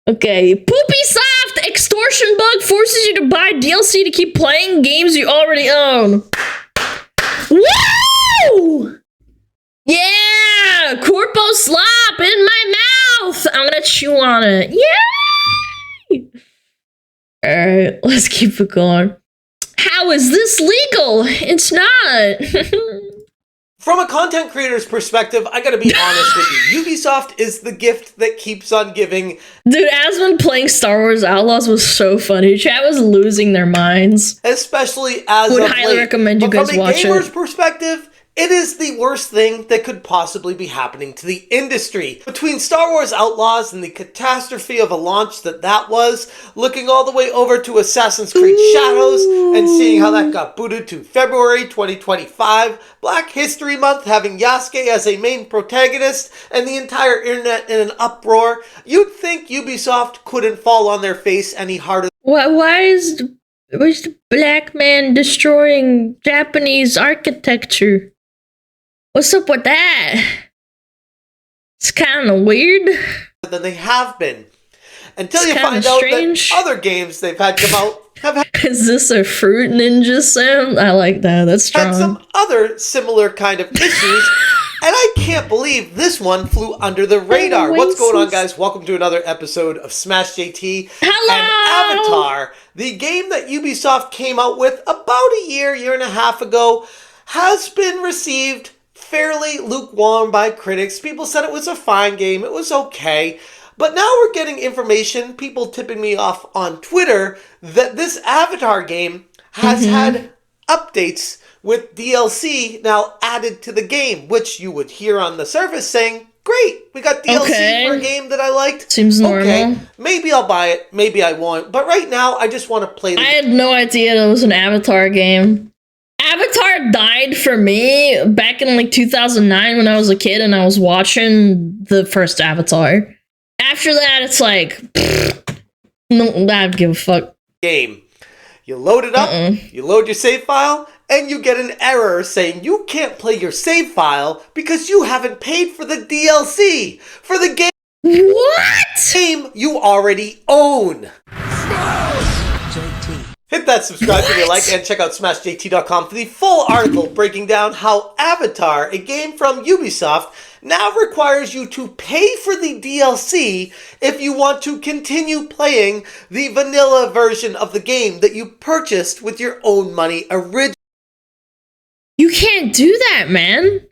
Okay, Ubisoft extortion bug forces you to buy DLC to keep playing games you already own. Woo! Yeah! Corpo slop in my mouth! I'm gonna chew on it. Yay! Alright, let's keep it going. How is this legal? It's not. From a content creator's perspective, I gotta be honest with you. Ubisoft is the gift that keeps on giving. Dude, Asmund playing Star Wars Outlaws was so funny. Chat was losing their minds. Especially as would highly recommend you guys watch it. From a gamer's perspective, it is the worst thing that could possibly be happening to the industry. Between Star Wars Outlaws and the catastrophe of a launch that was, looking all the way over to Assassin's Creed Shadows and seeing how that got booted to February 2025, Black History Month having Yasuke as a main protagonist, and the entire internet in an uproar, you'd think Ubisoft couldn't fall on their face any harder. Why is the black man destroying Japanese architecture? What's up with that? It's kind of weird. Than they have been. Until you find out that other games they've had come out have had. Is this a Fruit Ninja sound? I like that. That's strong. Had some other similar kind of issues. And I can't believe this one flew under the radar. What's going on, guys? Welcome to another episode of Smash JT. Hello! And Avatar, the game that Ubisoft came out with about a year and a half ago, has been received fairly lukewarm by critics. People said it was a fine game. It was okay. But now we're getting information, people tipping me off on Twitter, that this Avatar game has had updates with DLC now added to the game, which you would hear on the surface saying, great, we got DLC for a game that I liked. Seems normal. Okay, maybe I'll buy it, maybe I won't. But right now, I just want to play the game. I had no idea it was an Avatar game. Avatar died for me back in like 2009 when I was a kid and I was watching the first Avatar. After that, it's like, no, I don't give a fuck. Game. You load it up, you load your save file, and you get an error saying you can't play your save file because you haven't paid for the DLC for the game. What? Game you already own. Hit that subscribe if you like, and check out smashjt.com for the full article breaking down how Avatar, a game from Ubisoft, now requires you to pay for the DLC if you want to continue playing the vanilla version of the game that you purchased with your own money originally. You can't do that, man.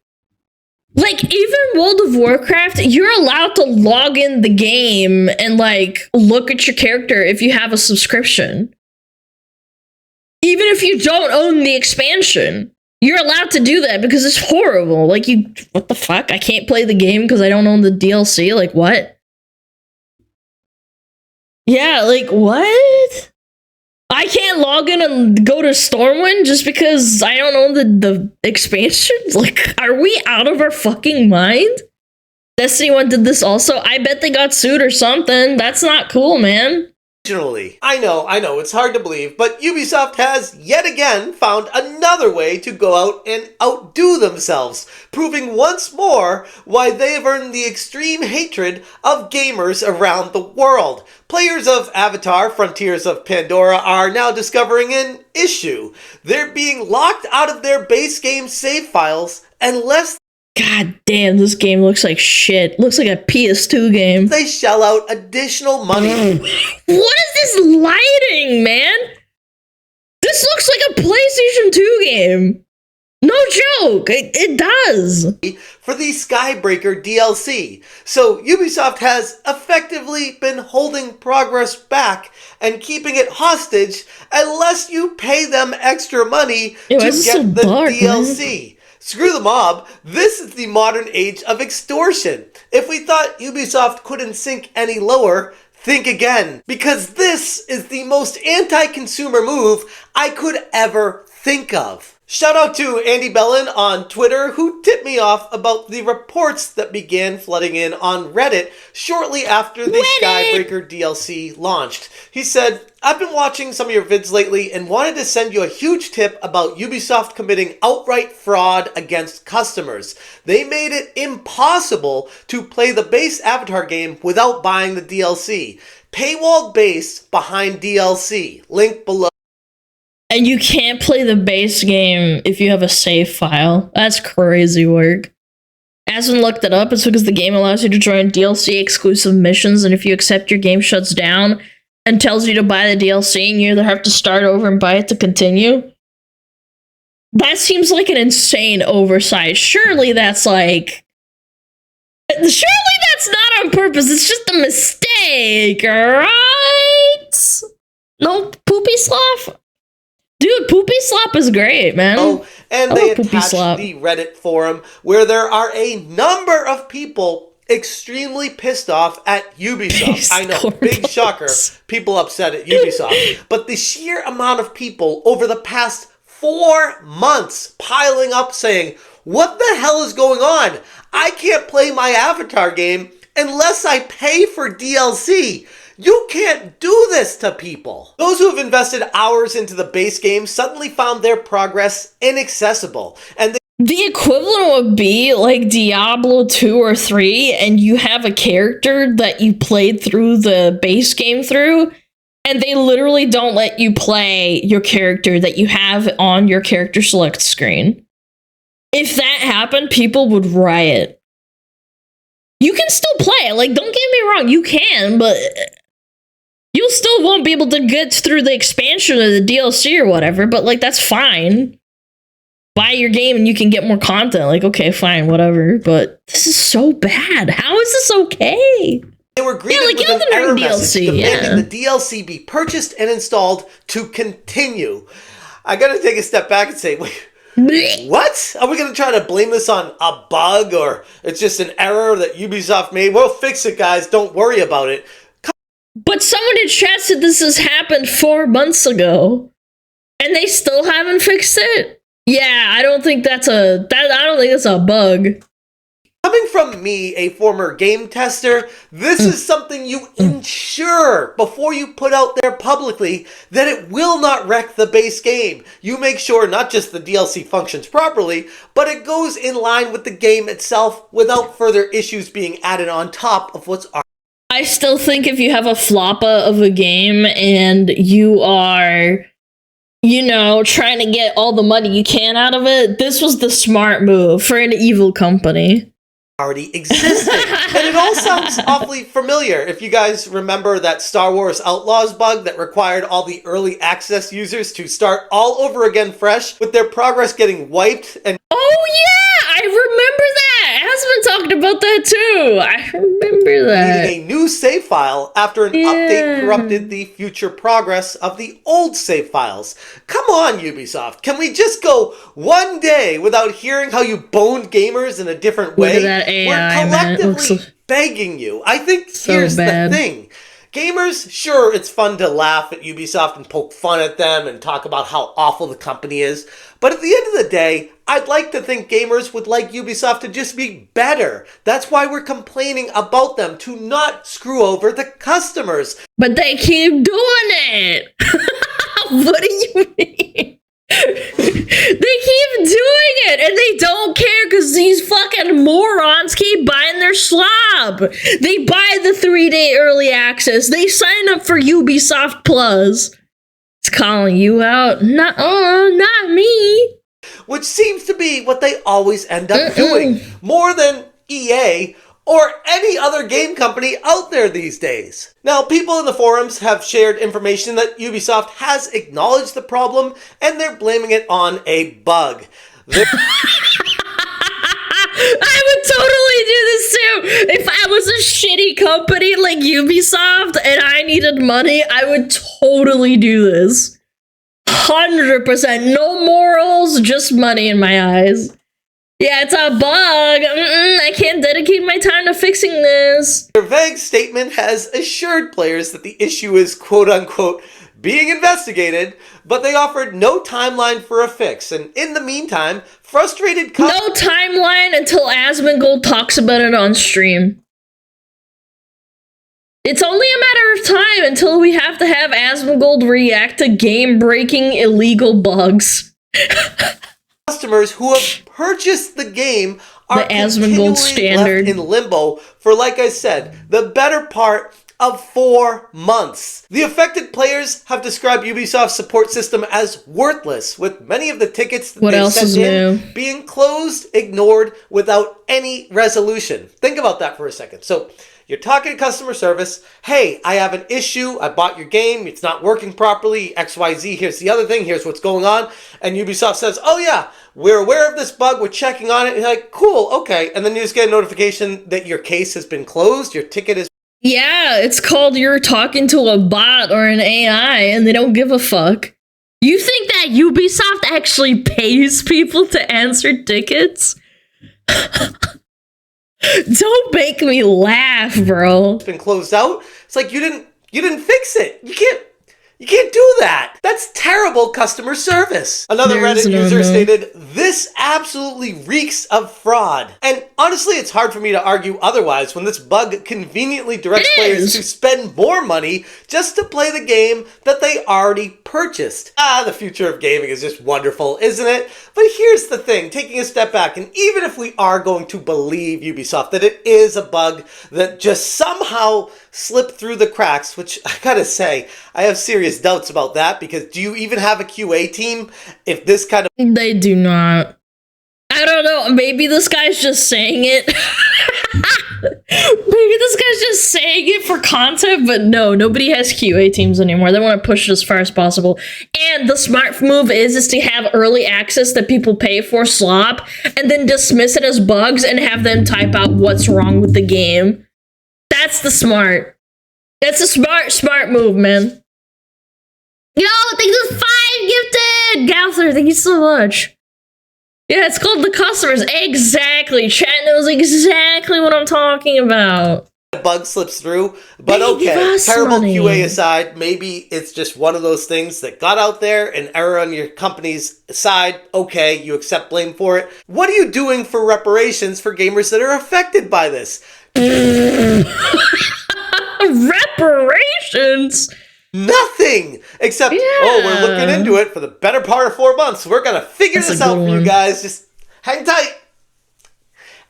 Like, even World of Warcraft, you're allowed to log in the game and, like, look at your character if you have a subscription. Even if you don't own the expansion, you're allowed to do that because it's horrible. Like, what the fuck? I can't play the game because I don't own the DLC? Like, what? Yeah, like, what? I can't log in and go to Stormwind just because I don't own the expansions? Like, are we out of our fucking mind? Destiny 1 did this also? I bet they got sued or something. That's not cool, man. I know, it's hard to believe, but Ubisoft has yet again found another way to go out and outdo themselves, proving once more why they have earned the extreme hatred of gamers around the world. Players of Avatar: Frontiers of Pandora are now discovering an issue. They're being locked out of their base game save files unless God damn, this game looks like shit. Looks like a PS2 game. they shell out additional money. What is this lighting, man? This looks like a PlayStation 2 game. No joke, it does. For the Skybreaker DLC. So Ubisoft has effectively been holding progress back and keeping it hostage unless you pay them extra money to get the DLC. Man. Screw the mob, this is the modern age of extortion. If we thought Ubisoft couldn't sink any lower, think again. Because this is the most anti-consumer move I could ever think of. Shout out to Andy Bellin on Twitter, who tipped me off about the reports that began flooding in on Reddit shortly after the Skybreaker DLC launched. He said, "I've been watching some of your vids lately and wanted to send you a huge tip about Ubisoft committing outright fraud against customers. They made it impossible to play the base Avatar game without buying the DLC. Paywalled base behind DLC. Link below." And you can't play the base game if you have a save file. That's crazy work. Aspen looked it up. It's because the game allows you to join DLC exclusive missions, and if you accept, your game shuts down and tells you to buy the DLC, and you either have to start over and buy it to continue. That seems like an insane oversight. Surely that's not on purpose. It's just a mistake, right? No poopy sloth? Dude, Poopy Slop is great, man. Oh, and they attached the Reddit forum where there are a number of people extremely pissed off at Ubisoft. I know, big shocker, people upset at Ubisoft. But the sheer amount of people over the past 4 months piling up saying, "What the hell is going on? I can't play my Avatar game unless I pay for DLC. You can't do this to people." Those who have invested hours into the base game suddenly found their progress inaccessible. And the equivalent would be like Diablo 2 or 3, and you have a character that you played through the base game through, and they literally don't let you play your character that you have on your character select screen. If that happened, people would riot. You can still play, like, don't get me wrong, you can, but you still won't be able to get through the expansion of the DLC or whatever, but, like, that's fine. Buy your game and you can get more content. Like, okay, fine, whatever. But this is so bad. How is this okay? They were greeted with an error message demanding the DLC be purchased and installed to continue. I gotta take a step back and say, wait, what? Are we going to try to blame this on a bug, or it's just an error that Ubisoft made? We'll fix it, guys. Don't worry about it. But someone in chat said this has happened 4 months ago, and they still haven't fixed it. Yeah, I don't think that's a bug. Coming from me, a former game tester, this is something you ensure before you put out there publicly that it will not wreck the base game. You make sure not just the DLC functions properly, but it goes in line with the game itself without further issues being added on top of what's already. I still think if you have a floppa of a game and you are, trying to get all the money you can out of it, this was the smart move for an evil company. Already existed. And it all sounds awfully familiar. If you guys remember that Star Wars Outlaws bug that required all the early access users to start all over again fresh, with their progress getting wiped and... Oh yeah! I remember that! Hasbin talked about that too! I remember that. Needing a new save file after an update corrupted the future progress of the old save files. Come on, Ubisoft. Can we just go one day without hearing how you boned gamers in a different way? Look at that AI, We're collectively begging you. I think here's the thing. Gamers, sure, it's fun to laugh at Ubisoft and poke fun at them and talk about how awful the company is. But at the end of the day, I'd like to think gamers would like Ubisoft to just be better. That's why we're complaining about them, to not screw over the customers. But they keep doing it! What do you mean? They keep doing it, and they don't care because these fucking morons keep buying their slob. They buy the 3-day early access. They sign up for Ubisoft Plus. It's calling you out. Not me. Which seems to be what they always end up doing. More than EA or any other game company out there these days. Now, people in the forums have shared information that Ubisoft has acknowledged the problem, and they're blaming it on a bug. I would totally do this too! If I was a shitty company like Ubisoft and I needed money, I would totally do this. 100%. No morals, just money in my eyes. Yeah, it's a bug. I can't dedicate my time to fixing this. Their vague statement has assured players that the issue is quote-unquote being investigated, but they offered no timeline for a fix. And in the meantime, frustrated no timeline until Asmongold talks about it on stream. It's only a matter of time until we have to have Asmongold react to game-breaking illegal bugs. Customers who have purchased the game are the Asmongold standard left in limbo for, like I said, the better part of 4 months. The affected players have described Ubisoft's support system as worthless, with many of the tickets that they sent in being closed, ignored, without any resolution. Think about that for a second. So, you're talking to customer service. Hey, I have an issue. I bought your game. It's not working properly. XYZ. Here's the other thing. Here's what's going on. And Ubisoft says, oh yeah, we're aware of this bug. We're checking on it. And you're like, cool, okay. And then you just get a notification that your case has been closed. Your ticket is... Yeah, it's called you're talking to a bot or an AI and they don't give a fuck. You think that Ubisoft actually pays people to answer tickets? Don't make me laugh, bro. It's been closed out. It's like you didn't fix it. You can't do that. That's terrible customer service. Another Reddit user stated, this absolutely reeks of fraud. And honestly, it's hard for me to argue otherwise when this bug conveniently directs players to spend more money just to play the game that they already purchased. The future of gaming is just wonderful, isn't it? But here's the thing, taking a step back, and even if we are going to believe Ubisoft that it is a bug that just somehow slipped through the cracks, which I gotta say, I have serious doubts about that, because do you even have a QA team if this kind of... They do not. I don't know, maybe this guy's just saying it. Maybe this guy's just saying it for content, but no, nobody has QA teams anymore. They want to push it as far as possible. And the smart move is to have early access that people pay for slop, and then dismiss it as bugs and have them type out what's wrong with the game. That's the smart. That's a smart move, man. Yo, thank you for 5 gifted! Gouther, thank you so much. Yeah, it's called the customers. Exactly. Chat knows exactly what I'm talking about. The bug slips through, but okay, terrible QA aside, maybe it's just one of those things that got out there, an error on your company's side. Okay, you accept blame for it. What are you doing for reparations for gamers that are affected by this? Reparations? Nothing! Except, oh, we're looking into it for the better part of 4 months. We're gonna figure this out for you guys. Just hang tight.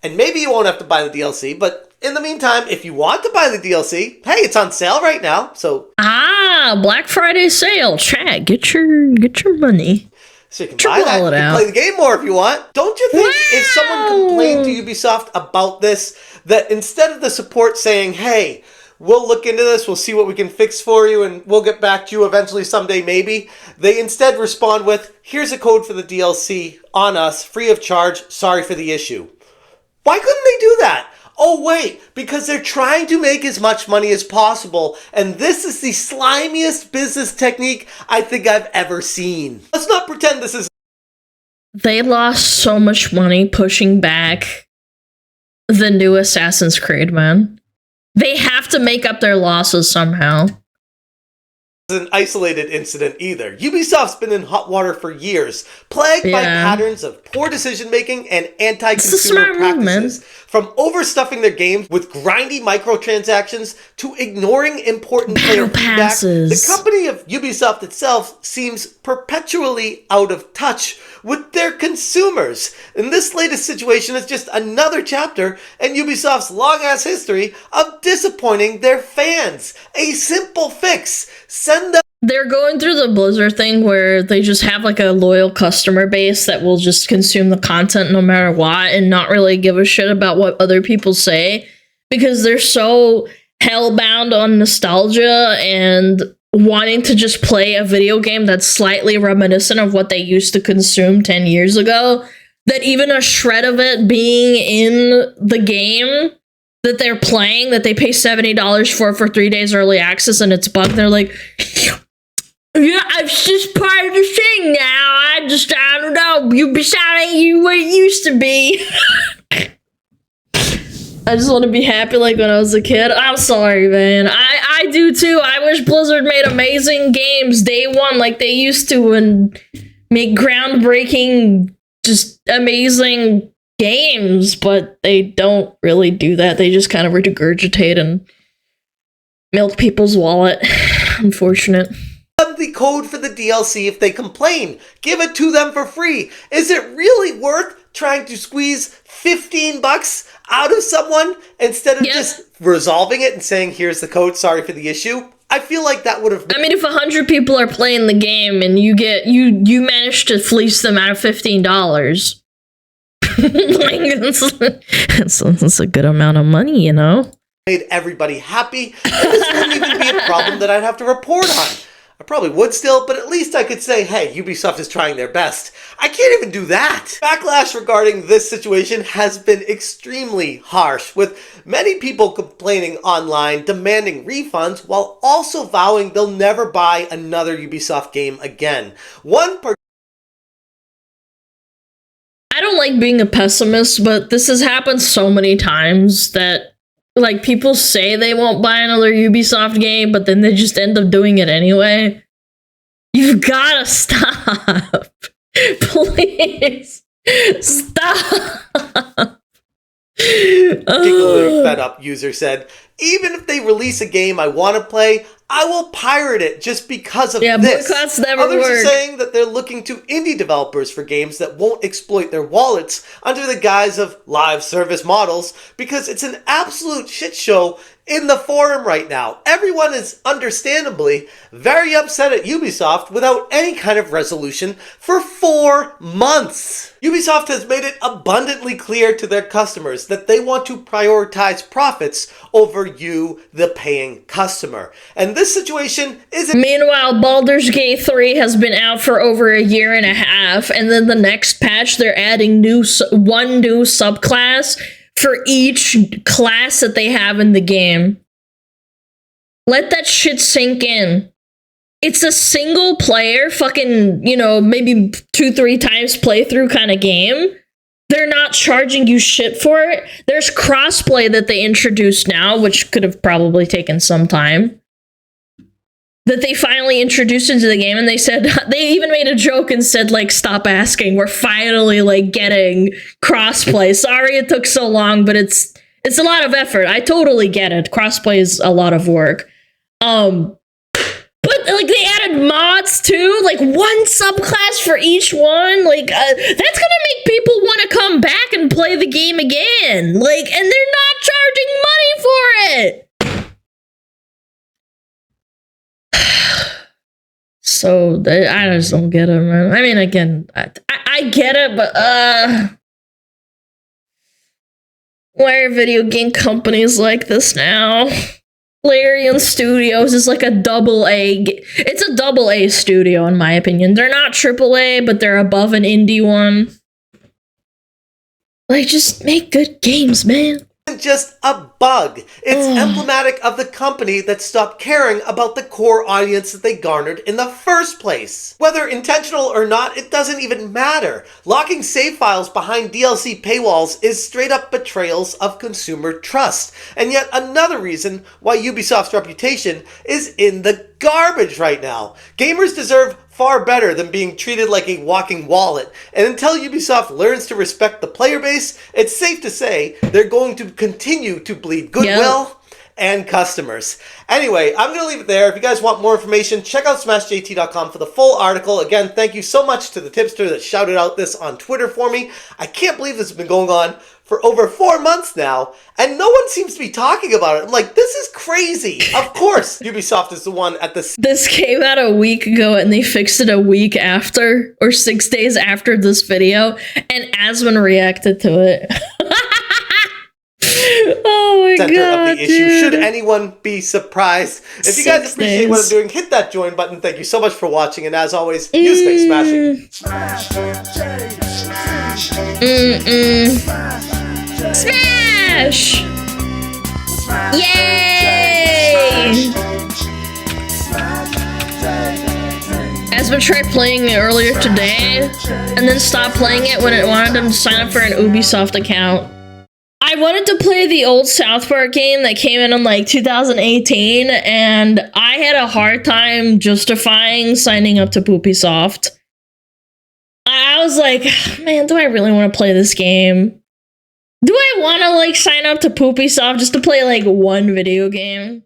And maybe you won't have to buy the DLC, but in the meantime, if you want to buy the DLC, hey, it's on sale right now, so... Black Friday sale. Chat, get your money. So you can buy that, you can play the game more if you want. Don't you think if someone complained to Ubisoft about this, that instead of the support saying, hey, we'll look into this, we'll see what we can fix for you, and we'll get back to you eventually someday maybe, they instead respond with, here's a code for the DLC on us, free of charge, sorry for the issue. Why couldn't they do that? Oh wait, because they're trying to make as much money as possible, and this is the slimiest business technique I think I've ever seen. Let's not pretend this is... They lost so much money pushing back the new Assassin's Creed, man. They have to make up their losses somehow. An isolated incident either. Ubisoft's been in hot water for years, plagued by patterns of poor decision-making and anti-consumer practices. From overstuffing their games with grindy microtransactions to ignoring important player feedback, the company of Ubisoft itself seems perpetually out of touch with their consumers. And this latest situation is just another chapter in Ubisoft's long-ass history of disappointing their fans. A simple fix. Send them... They're going through the Blizzard thing where they just have like a loyal customer base that will just consume the content no matter what and not really give a shit about what other people say because they're so hellbound on nostalgia and wanting to just play a video game that's slightly reminiscent of what they used to consume 10 years ago, that even a shred of it being in the game that they're playing, that they pay $70 for 3 days early access and it's bugged, they're like, yeah, it's just part of the thing now. I don't know. Ubisoft ain't what it used to be. I just want to be happy like when I was a kid. I'm sorry, man. I do too. I wish Blizzard made amazing games day one like they used to and make groundbreaking, just amazing games, but they don't really do that. They just kind of regurgitate and milk people's wallet. Unfortunate. The code for the DLC if they complain. Give it to them for free. Is it really worth trying to squeeze $15 out of someone instead of just resolving it and saying, here's the code, sorry for the issue? I feel like that would have been— I mean, if 100 people are playing the game and you manage to fleece them out of $15, like, it's a good amount of money, you know? Made everybody happy, and this wouldn't even be a problem that I'd have to report on. I probably would still, but at least I could say, hey, Ubisoft is trying their best. I can't even do that. Backlash regarding this situation has been extremely harsh, with many people complaining online, demanding refunds, while also vowing they'll never buy another Ubisoft game again. I don't like being a pessimist, but this has happened so many times that, like, people say they won't buy another Ubisoft game, but then they just end up doing it anyway. You've gotta stop. Please. Stop. Particular fed up user said, even if they release a game I want to play, I will pirate it just because of this. Boycotts never Others work. are saying that they're looking to indie developers for games that won't exploit their wallets under the guise of live service models because it's an absolute shit show in the forum right now. Everyone is understandably very upset at Ubisoft without any kind of resolution for 4 months. Ubisoft has made it abundantly clear to their customers that they want to prioritize profits over you, the paying customer. And this situation is— Meanwhile, Baldur's Gate 3 has been out for over a year and a half, and then the next patch they're adding one new subclass for each class that they have in the game. Let that shit sink in. It's a single player fucking, maybe 2-3 times playthrough kind of game. They're not charging you shit for it. There's crossplay that they introduced now, which could have probably taken some time. That they finally introduced into the game, and they said, they even made a joke and said, like, stop asking. We're finally, like, getting crossplay. Sorry it took so long, but it's a lot of effort. I totally get it. Crossplay is a lot of work. But, like, they added mods, too. Like, one subclass for each one. Like, that's gonna make people want to come back and play the game again. Like, and they're not charging money for it. So, I just don't get it, man. I mean, again, I get it, but, why are video game companies like this now? Larian Studios is like a AA. It's a AA studio, in my opinion. They're not AAA, but they're above an indie one. Like, just make good games, man. Just a bug. It's emblematic of the company that stopped caring about the core audience that they garnered in the first place. Whether intentional or not, it doesn't even matter. Locking save files behind DLC paywalls is straight up betrayals of consumer trust. And yet another reason why Ubisoft's reputation is in the garbage right now. Gamers deserve far better than being treated like a walking wallet. And until Ubisoft learns to respect the player base, it's safe to say they're going to continue to bleed goodwill and customers. Anyway, I'm going to leave it there. If you guys want more information, check out smashjt.com for the full article. Again, thank you so much to the tipster that shouted out this on Twitter for me. I can't believe this has been going on for over 4 months now, and no one seems to be talking about it. I'm like, this is crazy. Of course, Ubisoft is the one at the— This came out a week ago, and they fixed it a week after, or 6 days after this video, and Asmon reacted to it. Oh my center god, of the issue. dude. Should anyone be surprised? If you guys appreciate what I'm doing, hit that join button. Thank you so much for watching, and as always, you stay smashing. Smash! Yay! Asmon tried playing it earlier today, and then stopped playing it when it wanted him to sign up for an Ubisoft account. I wanted to play the old South Park game that came in like 2018, and I had a hard time justifying signing up to Ubisoft. I was like, man, do I really want to play this game? Do I want to like sign up to Ubisoft just to play like one video game?